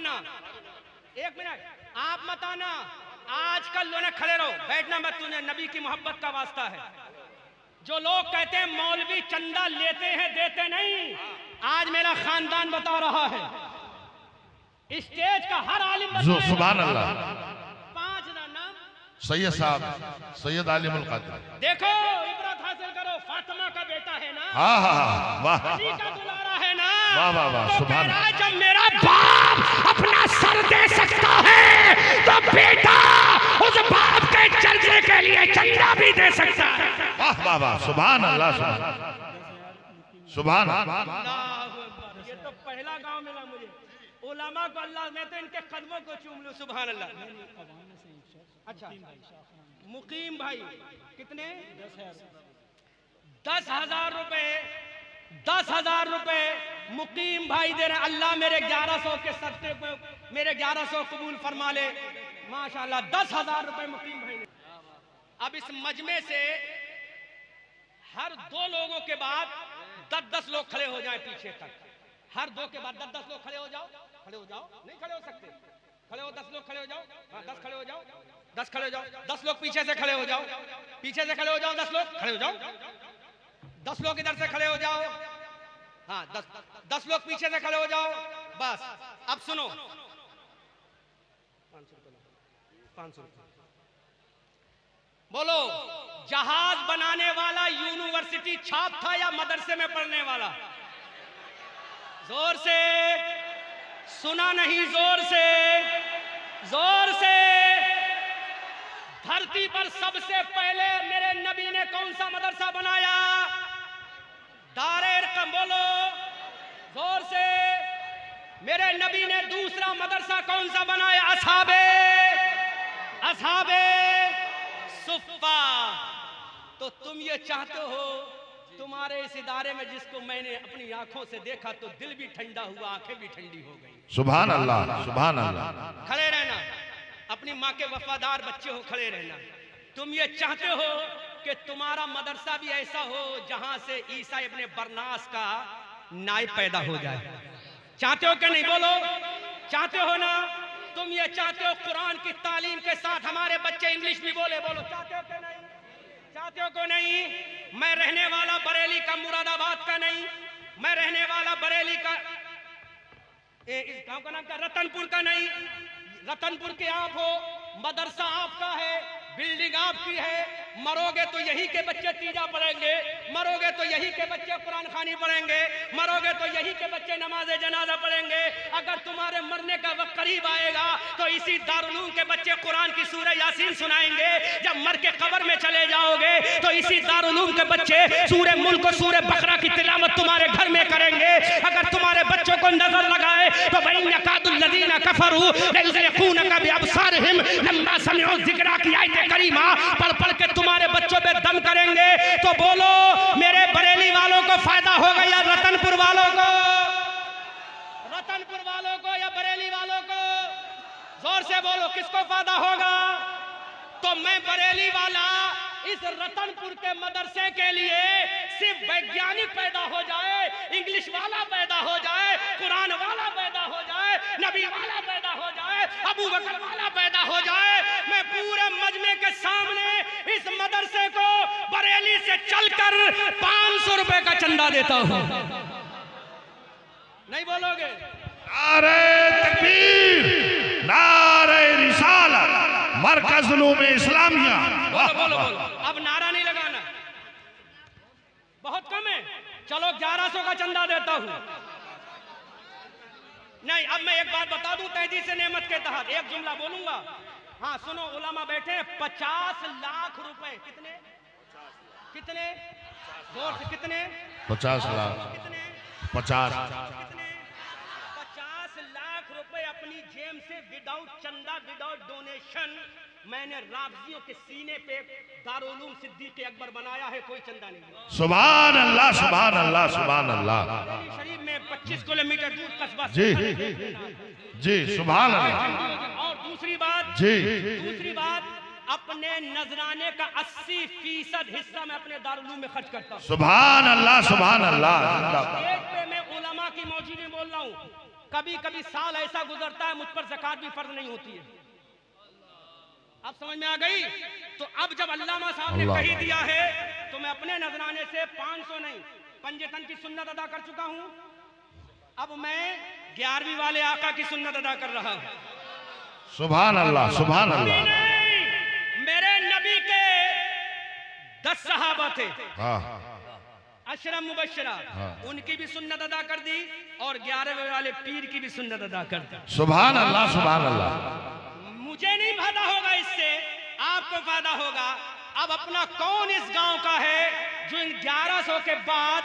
आना, एक मिनट आप मत आना, आजकल लोग खड़े रहो, बैठना मत, तुझे नबी की मोहब्बत का वास्ता है। जो लोग कहते हैं मौलवी चंदा लेते हैं देते नहीं, आज मेरा खानदान बता रहा है, स्टेज का हर आलिम सुभान अल्लाह, 5 नाम सैयद साहब सैयद आलिमुल कादिर, देखो इबरत हासिल करो, फातिमा का बेटा है ना, हाँ हाँ हाँ, वाह अली का दुलारा है ना, वाह वाह वाह, तो सुभान कह रहा है, जब मेरा बाप अपना सर दे सकता है तो बेटा उस बाप के चलने के लिए चंदा भी दे सकता है। वाह वाह वाह, सुभान अल्लाह, सुभान अल्लाह। ये तो पहला गांव मिला मुझे, उलमा को अल्लाह, मैं तो इनके कदमों को चूम लूं, सुभान अल्लाह। अच्छा मुकीम भाई कितने? 10,000 रुपए, 10,000 रुपए मुकीम भाई दे रहे। अल्लाह मेरे 1100 के सदक़े को मेरे 1100 कबूल फरमा ले, माशाल्लाह। 10,000 रुपए मुकीम भाई ने। अब इस मजमे से हर 2 लोगों के बाद 10-10 लोग खड़े हो जाएं पीछे तक, हर 2 के बाद 10-10 लोग खड़े हो जाओ, खड़े हो जाओ, नहीं खड़े हो सकते, खड़े हो, 10 लोग खड़े हो जाओ, हाँ 10 खड़े हो जाओ, 10 खड़े हो जाओ, 10 लोग पीछे से खड़े हो जाओ, पीछे से खड़े हो जाओ, 10 लोग खड़े हो जाओ, 10 लोग इधर से खड़े हो जाओ, हाँ 10 लोग पीछे से खड़े हो जाओ, बस। अब सुनो, 500 रुपये बोलो, जहाज बनाने वाला यूनिवर्सिटी छाप था या मदरसे में पढ़ने वाला? जोर से, सुना नहीं, जोर से, जोर से। धरती पर सबसे पहले मेरे नबी ने कौन सा मदरसा बनाया? दारे रकम, बोलो जोर से। मेरे नबी ने दूसरा मदरसा कौन सा बनाया? असहाबे सुफ्फा। तो तुम ये चाहते हो तुम्हारे इस इदारे में जिसको मैंने अपनी आंखों से देखा तो दिल भी ठंडा हुआ, आंखें भी ठंडी हो गई। सुभान अल्लाह, सुभान अल्लाह। खड़े रहना, अपनी माँ के वफादार बच्चे हो, खड़े रहना। तुम ये चाहते हो कि तुम्हारा मदरसा भी ऐसा हो जहां से ईसा इब्ने बरनास का नायब पैदा हो जाए। चाहते हो कि नहीं? बोलो, चाहते हो ना? तुम ये चाहते हो कुरान की तालीम के साथ हमारे बच्चे इंग्लिश भी बोले? बोलो, चाहते हो कि नहीं? चाहते हो को नहीं? मैं रहने वाला बरेली का, मुरादाबाद का नहीं, मैं रहने वाला बरेली का, इस गांव का नाम क्या? रतनपुर का नहीं, रतनपुर के आप हो, मदरसा आपका है, बिल्डिंग आपकी है। मरोगे तो यही के बच्चे तीजा पढ़ेंगे, मरोगे तो यही के बच्चे कुरान खानी पढ़ेंगे, मरोगे तो यही के बच्चे नमाज जनाजा पढ़ेंगे। अगर तुम्हारे मरने का वक्त करीब आएगा तो इसी दारुल के बच्चे कुरान की सूरह यासीन सुनाएंगे। जब मर के कब्र में चले जाओगे तो इसी दारुल के बच्चे सूरह मुल्क और सूरह बकरा की तिलावत तुम्हारे घर में करेंगे। अगर तुम्हारे बच्चों को नजर लगाए तो वइन्नकादुल्लज़ीना कफरू लयुज़लिक़ूनका बिअबसारिहिम लम्मा समिअू ज़िक्रा की आयत करीमा पढ़ पढ़ के तुम्हारे बच्चों पे दम करेंगे। तो बोलो, मेरे बरेली वालों को फायदा होगा या रतनपुर वालों को? रतनपुर वालों को या बरेली वालों को? जोर से बोलो, किसको फायदा होगा? तो मैं बरेली वाला इस रतनपुर के मदरसे के लिए सिर्फ वैज्ञानिक पैदा हो जाए, इंग्लिश वाला पैदा हो जाए, कुरान वाला पैदा हो जाए, नबी वाला पैदा हो जाए, अबू बकर वाला पैदा हो जाए, मैं पूरे मजमे के सामने इस मदरसे को बरेली से चलकर 500 रुपए का चंदा देता हूं। नहीं बोलोगे? नारे तकबीर, नारे रिसालत, मरकज़ उलूम इस्लामिया। बोलो बोलो बोलो, अब नारा नहीं लगाना, बहुत कम है। चलो 1100 का चंदा देता हूं। नहीं, अब मैं एक बात बता दूं, तेजी से नेमत के तहत एक जुमला बोलूंगा। हाँ सुनो, उलमा बैठे। 50 लाख रुपए। कितने? कितने? जोर से, कितने? 50 लाख। कितने? 50। कितने? 50 लाख रुपए अपनी जेब से विदाउट चंदा, विदाउट डोनेशन मैंने राबजियों के सीने पे दारुल सिद्दीक अकबर बनाया है, कोई चंदा नहीं। सुभान अल्लाह, सुभान अल्लाह, सुभान अल्लाह। शरीफ में 25 किलोमीटर दूर कस्बा। जी जी, सुभान अल्लाह। और दूसरी बात जी, दूसरी बात, अपने नजराने का 80% हिस्सा मैं अपने दारुल में खर्च करता हूँ। सुभान अल्लाह, सुभान अल्लाह। स्टेज पे मैं उलमा की मौजूदगी बोल रहा हूँ। कभी कभी साल ऐसा गुजरता है मुझ पर ज़कात भी फर्ज नहीं होती है। अब समझ में आ गई? तो अब जब अल्लामा साहब ने कही दिया है तो मैं अपने नजराने से 500 नहीं पंजतन की सुन्नत अदा कर चुका हूं। अब मैं 11वीं वाले आका की सुन्नत अदा कर रहा हूं। सुभान अल्लाह, सुभान अल्लाह। मेरे नबी के 10 सहाबा थे, अशरम मुबशरा, उनकी भी सुन्नत अदा कर दी और 11वें वाले पीर की भी सुन्नत अदा कर दी। सुभान अल्लाह, सुभान अल्लाह। मुझे नहीं फायदा होगा इससे, आपको फायदा होगा। अब अपना कौन इस गांव का है जो इन 1100 के बाद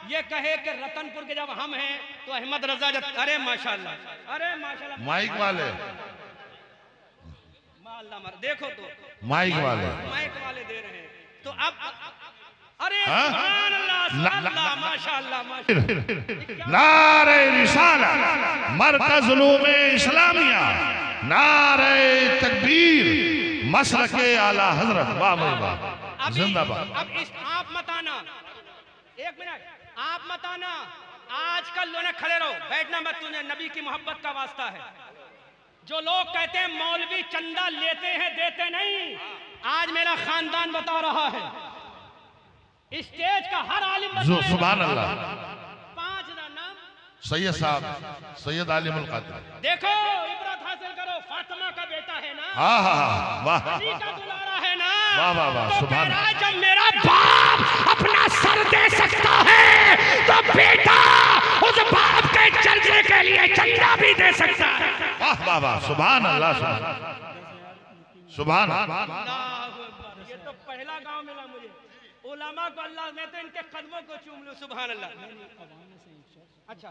ये कहे कि रतनपुर के जब हम हैं तो अहमद रजा जब, अरे माशाल्लाह, अरे माशाल्लाह, माइक वाले, माल्ला देखो तो माइक वाले दे रहे हैं। तो अब अरे सुभान अल्लाह, सुभान अल्लाह, माशाल्लाह, माशाल्लाह। नारे रिसालत, मरकज़ उलूम इस्लामिया, नारे तकबीर, मसलके आला हजरत, वाह भाई वाह, जिंदाबाद। अब इस आप मत आना, एक मिनट आप मत आना, आजकल लोग खड़े रहो, बैठना मत, तुझे नबी की मोहब्बत का वास्ता है। जो लोग कहते हैं मौलवी चंदा लेते हैं देते नहीं, आज मेरा खानदान बता रहा है, स्टेज का हर आलिम सुभान अल्लाह। 5000 नाम सैयद साहब, सैयद आलिमुल क़द्र, देखो इबरत हासिल करो, फातिमा का बेटा है ना, हाँ हाँ वाह, अली का दुलारा है ना, वाह वाह वाह, तो सुभान मेरा जब मेरा बाप अपना सर दे सकता है तो बेटा उस बाप के चर्चे के लिए चंदा भी दे सकता है। वाह वाह वाह, सुभान अल्लाह, सुभान। ये तो पहला गांव मिला मुझे, उलमा को अल्लाह, मैं तो इनके कदमों को चूम लूं, सुभान अल्लाह। अच्छा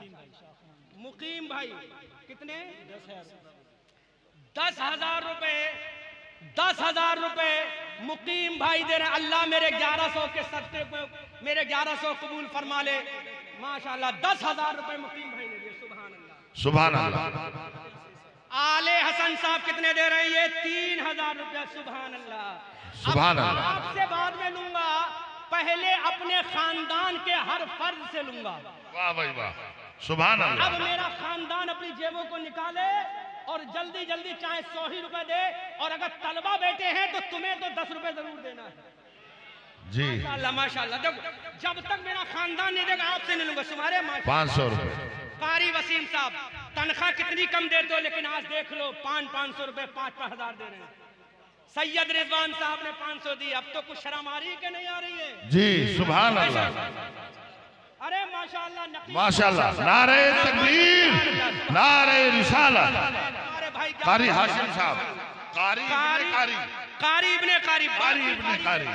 मुकीम भाई कितने? 10,000 रुपए, 10,000 रुपए मुकीम भाई दे रहे। अल्लाह मेरे 1100 के सदक़े को मेरे 1100 कबूल फरमा ले, माशाल्लाह। 10,000 रुपए मुकीम भाई ने दिए, सुभान अल्लाह, सुभान अल्लाह। आले हसन साहब कितने दे रहे हैं? ये 3,000 रुपया, सुभान अल्लाह, सुभान अल्लाह। आपसे बाद में लूंगा, पहले अपने खानदान के हर फर्द से लूंगा। वाह भाई वाह, सुभान अल्लाह। अब मेरा खानदान अपनी जेबों को निकाले और जल्दी जल्दी चाहे 100 ही रुपए दे, और अगर तलबा बैठे हैं तो तुम्हें तो 10 रुपए जरूर देना है जी, माशाल्लाह, माशाल्लाह। जब तक मेरा खानदान नहीं देगा आपसे नहीं लूंगा, तुम्हारे 500 रुपए। कारी वसीम साहब तनख्वाह कितनी कम देते हो, लेकिन आज देख लो 500 रुपए 5,000 दे रहे हैं। सैयद रिजवान साहब ने 500 दी, अब तो कुछ शर्म आ रही है कि नहीं आ रही है? जी सुभान अल्लाह, अरे माशाल्लाह, माशाल्लाह। नारे तकबीर, नारे रिसालत। अरे भाई कारी हाशिम साहब, कारी इब्ने कारी, कारी इब्ने कारी, कारी इब्ने कारी,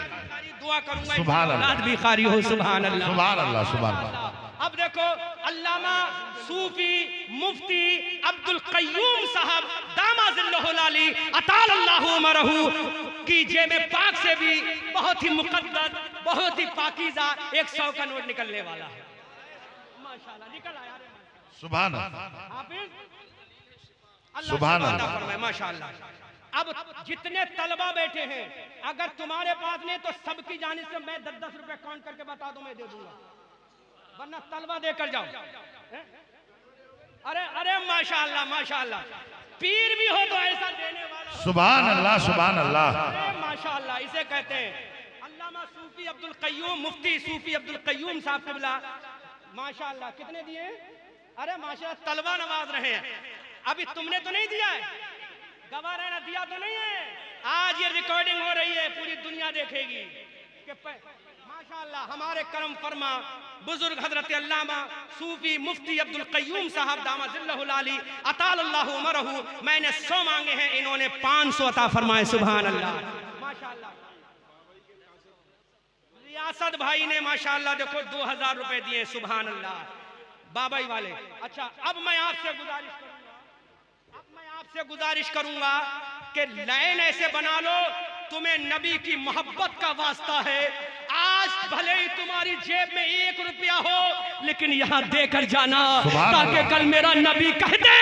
दुआ करूंगा सुभान अल्लाह, औलाद भी कारी हो, सुभान अल्लाह, सुभान अल्लाह, सुभान अल्लाह। अब देखो अल्लामा सूफी मुफ्ती अब्दुल कय्यूम साहब दामाजिल्लहुल-आली अतालल्लाहु उमरहू की जेब पाक से भी बहुत ही मुकद्दस, बहुत ही पाकीज़ा 100 का नोट निकलने वाला है, माशाल्लाह, निकल आया। सुभान अल्लाह, हाफिज अल्लाह सुभान सुभान अल्लाह। फरमाए, माशाल्लाह। अब जितने तलबा बैठे हैं, अगर तुम्हारे पास नहीं तो सबकी जानिब से मैं 10-10 रुपए काउंट करके बता दूं, मैं दे दूंगा, वरना तलबा देकर जाओ। अरे अरे माशाल्लाह, माशाल्लाह, पीर भी हो तो ऐसा देने वाला हो, सुभान अल्लाह, सुभान अल्लाह। अरे माशाल्लाह, इसे कहते हैं अल्लामा सूफी अब्दुल कय्यूम, मुफ्ती सूफी अब्दुल कय्यूम साहब किबला, माशाल्लाह। कितने दिए? अरे माशाल्लाह, तलबा नवाज रहे हैं। अभी तुमने तो नहीं दिया है, गवाह रहना दिया तो नहीं है। आज ये रिकॉर्डिंग हो रही है, पूरी दुनिया देखेगी कि माशाल्लाह हमारे करम फरमा बुजुर्ग हजरत अल्लामा सूफी मुफ्ती अब्दुल कय्यूम साहब दामाजिल्लहुल-आली अतालल्लाहु उमरहू, मैंने 100 मांगे हैं, इन्होंने 500 अता फरमाए, सुभान अल्लाह, माशाल्लाह। रियासत भाई ने माशाल्लाह देखो 2,000 रुपए दिए, सुभान अल्लाह, बाबाई वाले। अच्छा अब मैं आपसे गुजारिश करूंगा कि लाइन ऐसे बना लो, तुम्हें नबी की मोहब्बत का वास्ता है। आज भले ही तुम्हारी जेब में 1 रुपया हो, लेकिन यहाँ देकर जाना, ताकि कल मेरा नबी कह दे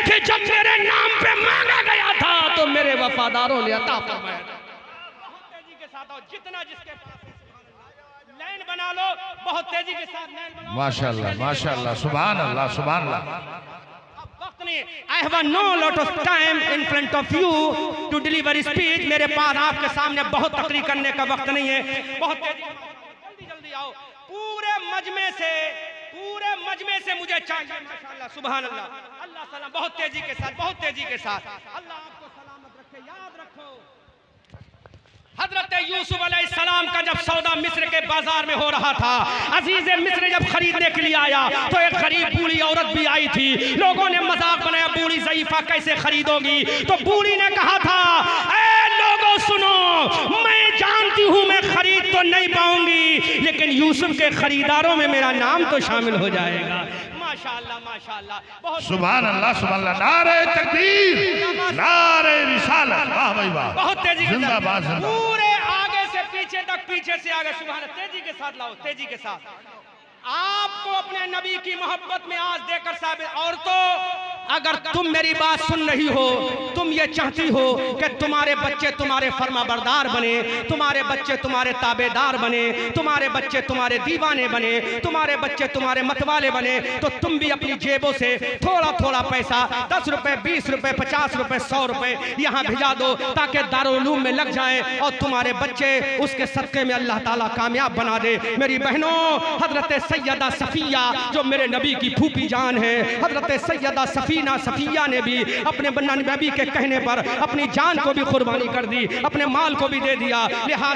कि जब मेरे नाम पे मांगा गया था तो मेरे वफादारों ने अता फरमाया। तेजी के साथ आओ, जितना जिसके पास लाइन बना लो, बहुत तेजी के साथ लाइन बनाओ, माशाल्लाह, माशाल्लाह, सुभान अल्लाह, सुभान अल्लाह। सुनिए, I have no lot of time in front of you to deliver speech. मेरे पास आपके सामने बहुत तकरीर करने का वक्त नहीं है। बहुत जल्दी जल्दी आओ। पूरे मजमे से मुझे चाहिए। माशाअल्लाह, सुभान अल्लाह, अल्लाह सलाम। बहुत तेजी के साथ, बहुत तेजी के साथ। अल्लाह आपको सलामत रखे। याद रखो, हजरत यूसुफ अलैहिस्सलाम का जब सौदा मिस्र के बाजार में हो रहा था, अजीज मिस्र जब खरीदने के लिए आया तो एक गरीब बूढ़ी औरत भी आई थी। लोगों ने मजाक बनाया, बूढ़ी ज़ईफा कैसे खरीदोगी? तो बूढ़ी ने कहा था, ए लोगों सुनो, मैं जानती हूँ मैं खरीद तो नहीं पाऊंगी, लेकिन यूसुफ के खरीदारों में मेरा नाम तो शामिल हो जाएगा। माशाअल्लाह, माशाअल्लाह, बहुत सुभान अल्लाह, सुभान अल्लाह। नारे तकबीर, नारे रिसालत, वाह भाई वाह, बहुत तेजी के साथ, जिंदाबाद, जिंदाबाद। पूरे आगे से पीछे तक, पीछे से आगे, सुभान अल्लाह, तेजी के साथ लाओ, तेजी के साथ। आपको अपने नबी की मोहब्बत में आज देकर साबित। और तो अगर तुम मेरी बात सुन रही हो, तुम ये चाहती हो कि तुम्हारे बच्चे तुम्हारे फर्माबरदार बने, तुम्हारे बच्चे तुम्हारे ताबेदार बने, तुम्हारे बच्चे तुम्हारे दीवाने बने, तुम्हारे बच्चे तुम्हारे मतवाले बने, तो तुम भी अपनी जेबों से थोड़ा थोड़ा पैसा, 10 रुपए, 20 रुपए, 50 रुपए, 100 रुपए यहाँ भिजा दो, ताकि दारुल उलूम में लग जाए और तुम्हारे बच्चे उसके सदक़े में अल्लाह ताला कामयाब बना दे। मेरी बहनों, हजरत सैयदा सफिया जो मेरे नबी की फूफी जान है, हजरत सैयदा सफीना सफिया ने भी अपने नबी के कहने पर अपनी जान को भी कुर्बानी कर दी, अपने माल को भी दे दिया। लिहाजा